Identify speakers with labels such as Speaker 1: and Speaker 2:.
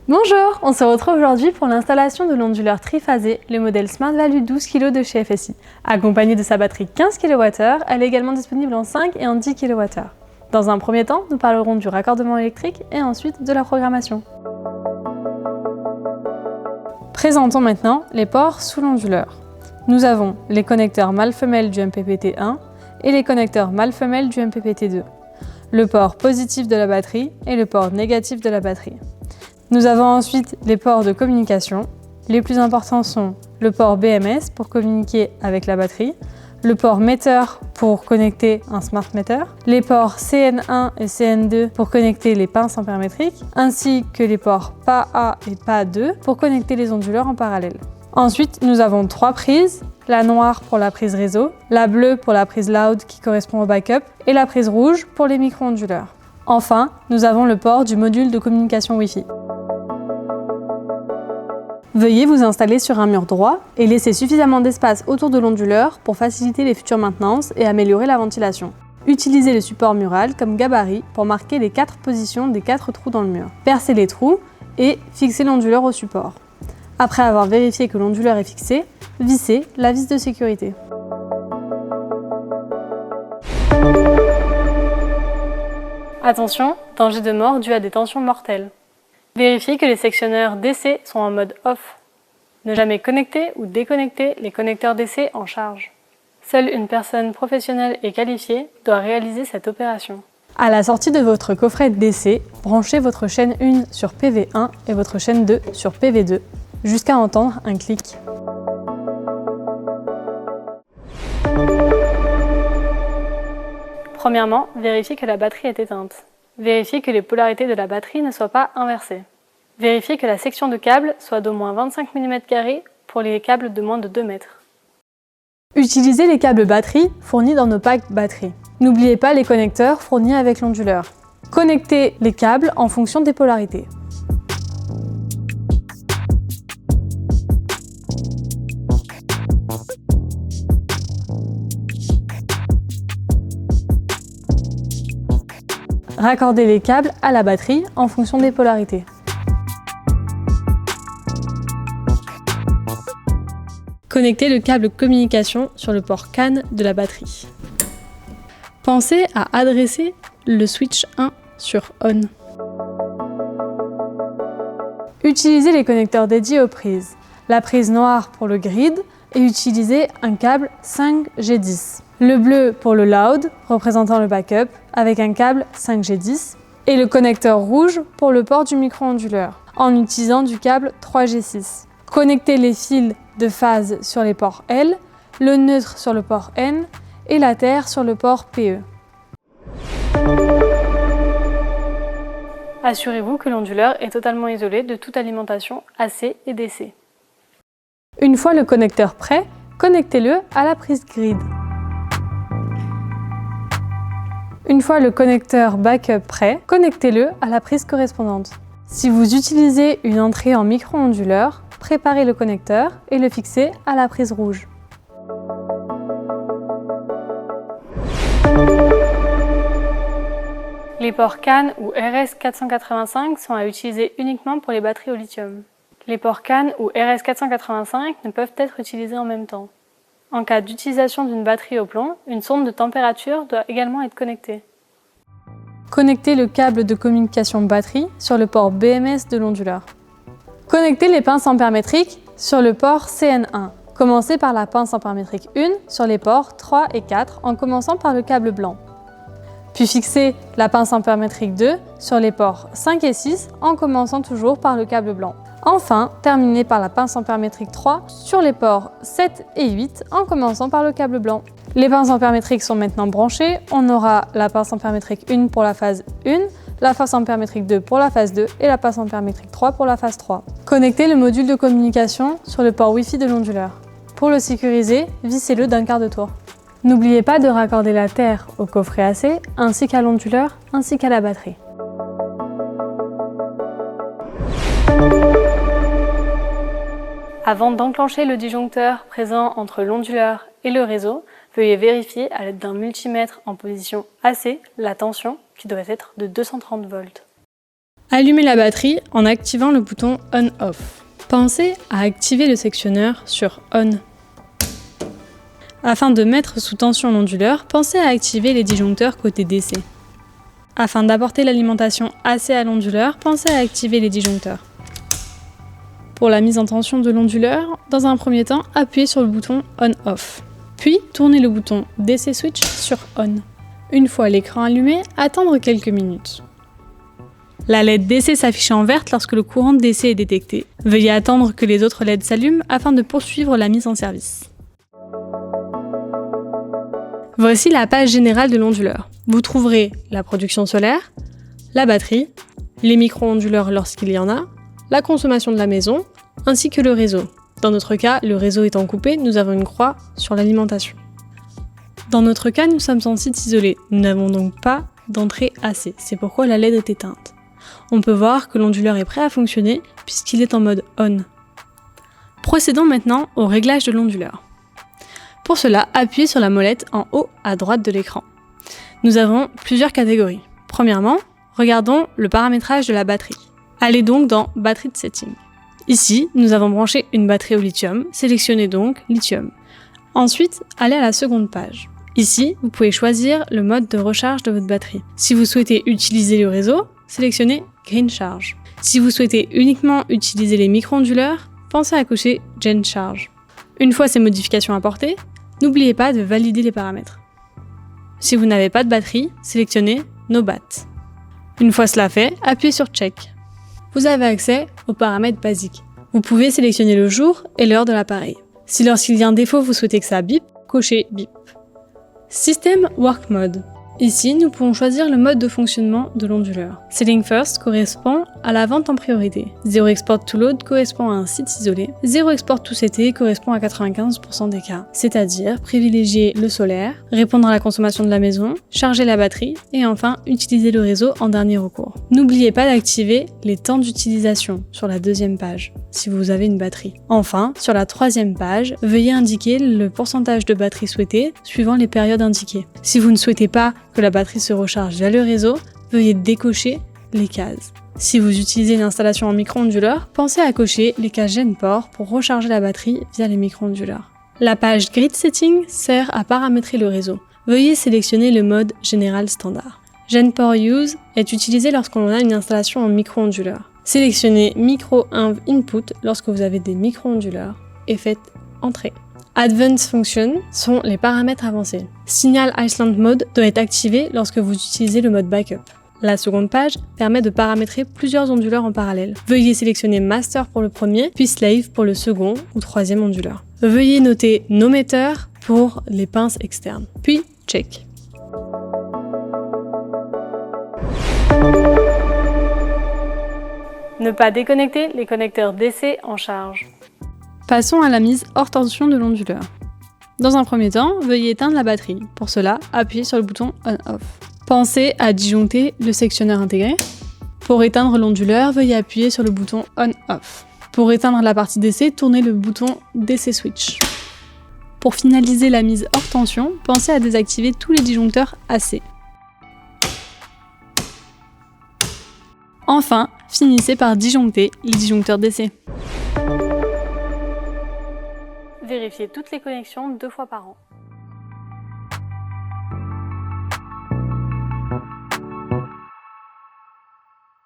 Speaker 1: Bonjour, on se retrouve aujourd'hui pour l'installation de l'onduleur triphasé, le modèle Smart Value 12 kg de chez FSI. Accompagné de sa batterie 15 kWh, elle est également disponible en 5 et en 10 kWh. Dans un premier temps, nous parlerons du raccordement électrique et ensuite de la programmation. Présentons maintenant les ports sous l'onduleur. Nous avons les connecteurs mâle-femelle du MPPT1 et les connecteurs mâle-femelle du MPPT2, le port positif de la batterie et le port négatif de la batterie. Nous avons ensuite les ports de communication. Les plus importants sont le port BMS pour communiquer avec la batterie, le port meter pour connecter un smart meter, les ports CN1 et CN2 pour connecter les pinces ampéremétriques, ainsi que les ports PA et PA2 pour connecter les onduleurs en parallèle. Ensuite, nous avons 3 prises, la noire pour la prise réseau, la bleue pour la prise loud qui correspond au backup et la prise rouge pour les micro-onduleurs. Enfin, nous avons le port du module de communication Wi-Fi. Veuillez vous installer sur un mur droit et laisser suffisamment d'espace autour de l'onduleur pour faciliter les futures maintenances et améliorer la ventilation. Utilisez le support mural comme gabarit pour marquer les 4 positions des 4 trous dans le mur. Percez les trous et fixez l'onduleur au support. Après avoir vérifié que l'onduleur est fixé, vissez la vis de sécurité. Attention, danger de mort dû à des tensions mortelles. Vérifiez que les sectionneurs DC sont en mode off. Ne jamais connecter ou déconnecter les connecteurs DC en charge. Seule une personne professionnelle et qualifiée doit réaliser cette opération. À la sortie de votre coffret DC, branchez votre chaîne 1 sur PV1 et votre chaîne 2 sur PV2 jusqu'à entendre un clic. Premièrement, vérifiez que la batterie est éteinte. Vérifiez que les polarités de la batterie ne soient pas inversées. Vérifiez que la section de câble soit d'au moins 25 mm² pour les câbles de moins de 2 mètres. Utilisez les câbles batterie fournis dans nos packs batterie. N'oubliez pas les connecteurs fournis avec l'onduleur. Connectez les câbles en fonction des polarités. Raccordez les câbles à la batterie en fonction des polarités. Connectez le câble communication sur le port CAN de la batterie. Pensez à adresser le switch 1 sur ON. Utilisez les connecteurs dédiés aux prises. La prise noire pour le grid et utilisez un câble 5G10. Le bleu pour le loud, représentant le backup, avec un câble 5G10. Et le connecteur rouge pour le port du micro-onduleur, en utilisant du câble 3G6. Connectez les fils de phase sur les ports L, le neutre sur le port N et la terre sur le port PE. Assurez-vous que l'onduleur est totalement isolé de toute alimentation AC et DC. Une fois le connecteur prêt, connectez-le à la prise grid. Une fois le connecteur backup prêt, connectez-le à la prise correspondante. Si vous utilisez une entrée en micro-onduleur, préparez le connecteur et le fixez à la prise rouge. Les ports CAN ou RS485 sont à utiliser uniquement pour les batteries au lithium. Les ports CAN ou RS485 ne peuvent être utilisés en même temps. En cas d'utilisation d'une batterie au plomb, une sonde de température doit également être connectée. Connectez le câble de communication batterie sur le port BMS de l'onduleur. Connectez les pinces ampéremétriques sur le port CN1. Commencez par la pince ampéremétrique 1 sur les ports 3 et 4 en commençant par le câble blanc. Puis fixez la pince ampéremétrique 2 sur les ports 5 et 6 en commençant toujours par le câble blanc. Enfin, terminez par la pince ampéremétrique 3 sur les ports 7 et 8 en commençant par le câble blanc. Les pinces ampéremétriques sont maintenant branchées. On aura la pince ampéremétrique 1 pour la phase 1, la pince ampéremétrique 2 pour la phase 2 et la pince ampéremétrique 3 pour la phase 3. Connectez le module de communication sur le port Wi-Fi de l'onduleur. Pour le sécuriser, vissez-le d'un quart de tour. N'oubliez pas de raccorder la terre au coffret AC ainsi qu'à l'onduleur ainsi qu'à la batterie. Avant d'enclencher le disjoncteur présent entre l'onduleur et le réseau, veuillez vérifier à l'aide d'un multimètre en position AC la tension qui doit être de 230 volts. Allumez la batterie en activant le bouton On/Off. Pensez à activer le sectionneur sur On. Afin de mettre sous tension l'onduleur, pensez à activer les disjoncteurs côté DC. Afin d'apporter l'alimentation AC à l'onduleur, pensez à activer les disjoncteurs. Pour la mise en tension de l'onduleur, dans un premier temps, appuyez sur le bouton On/Off. Puis, tournez le bouton DC Switch sur On. Une fois l'écran allumé, attendre quelques minutes. La LED DC s'affiche en verte lorsque le courant DC est détecté. Veuillez attendre que les autres LED s'allument afin de poursuivre la mise en service. Voici la page générale de l'onduleur. Vous trouverez la production solaire, la batterie, les micro-onduleurs lorsqu'il y en a, la consommation de la maison, ainsi que le réseau. Dans notre cas, le réseau étant coupé, nous avons une croix sur l'alimentation. Dans notre cas, nous sommes en site isolé. Nous n'avons donc pas d'entrée AC. C'est pourquoi la LED est éteinte. On peut voir que l'onduleur est prêt à fonctionner puisqu'il est en mode On. Procédons maintenant au réglage de l'onduleur. Pour cela, appuyez sur la molette en haut à droite de l'écran. Nous avons plusieurs catégories. Premièrement, regardons le paramétrage de la batterie. Allez donc dans Battery Setting. Ici, nous avons branché une batterie au lithium, sélectionnez donc lithium. Ensuite, allez à la seconde page. Ici, vous pouvez choisir le mode de recharge de votre batterie. Si vous souhaitez utiliser le réseau, sélectionnez Green Charge. Si vous souhaitez uniquement utiliser les micro-onduleurs, pensez à cocher Gen Charge. Une fois ces modifications apportées, n'oubliez pas de valider les paramètres. Si vous n'avez pas de batterie, sélectionnez No Bat. Une fois cela fait, appuyez sur Check. Vous avez accès aux paramètres basiques. Vous pouvez sélectionner le jour et l'heure de l'appareil. Si lorsqu'il y a un défaut, vous souhaitez que ça bip, cochez Bip. System Work Mode. Ici, nous pouvons choisir le mode de fonctionnement de l'onduleur. Selling First correspond à la vente en priorité. Zero Export to Load correspond à un site isolé. Zero Export to CT correspond à 95% des cas, c'est-à-dire privilégier le solaire, répondre à la consommation de la maison, charger la batterie et enfin utiliser le réseau en dernier recours. N'oubliez pas d'activer les temps d'utilisation sur la deuxième page, si vous avez une batterie. Enfin, sur la troisième page, veuillez indiquer le pourcentage de batterie souhaité suivant les périodes indiquées. Si vous ne souhaitez pas que la batterie se recharge via le réseau, veuillez décocher les cases. Si vous utilisez une installation en micro-onduleur, pensez à cocher les cases GenPort pour recharger la batterie via les micro-onduleurs. La page Grid Setting sert à paramétrer le réseau. Veuillez sélectionner le mode Général Standard. GenPort Use est utilisé lorsqu'on a une installation en micro-onduleur. Sélectionnez Micro-Inv Input lorsque vous avez des micro-onduleurs et faites Entrée. Advanced Functions sont les paramètres avancés. Signal Island Mode doit être activé lorsque vous utilisez le mode Backup. La seconde page permet de paramétrer plusieurs onduleurs en parallèle. Veuillez sélectionner Master pour le premier, puis Slave pour le second ou troisième onduleur. Veuillez noter No Meter pour les pinces externes, puis Check. Ne pas déconnecter les connecteurs DC en charge. Passons à la mise hors tension de l'onduleur. Dans un premier temps, veuillez éteindre la batterie. Pour cela, appuyez sur le bouton On/Off. Pensez à disjoncter le sectionneur intégré. Pour éteindre l'onduleur, veuillez appuyer sur le bouton On/Off. Pour éteindre la partie DC, tournez le bouton DC Switch. Pour finaliser la mise hors tension, pensez à désactiver tous les disjoncteurs AC. Enfin, finissez par disjoncter les disjoncteurs DC. Vérifiez toutes les connexions 2 fois par an.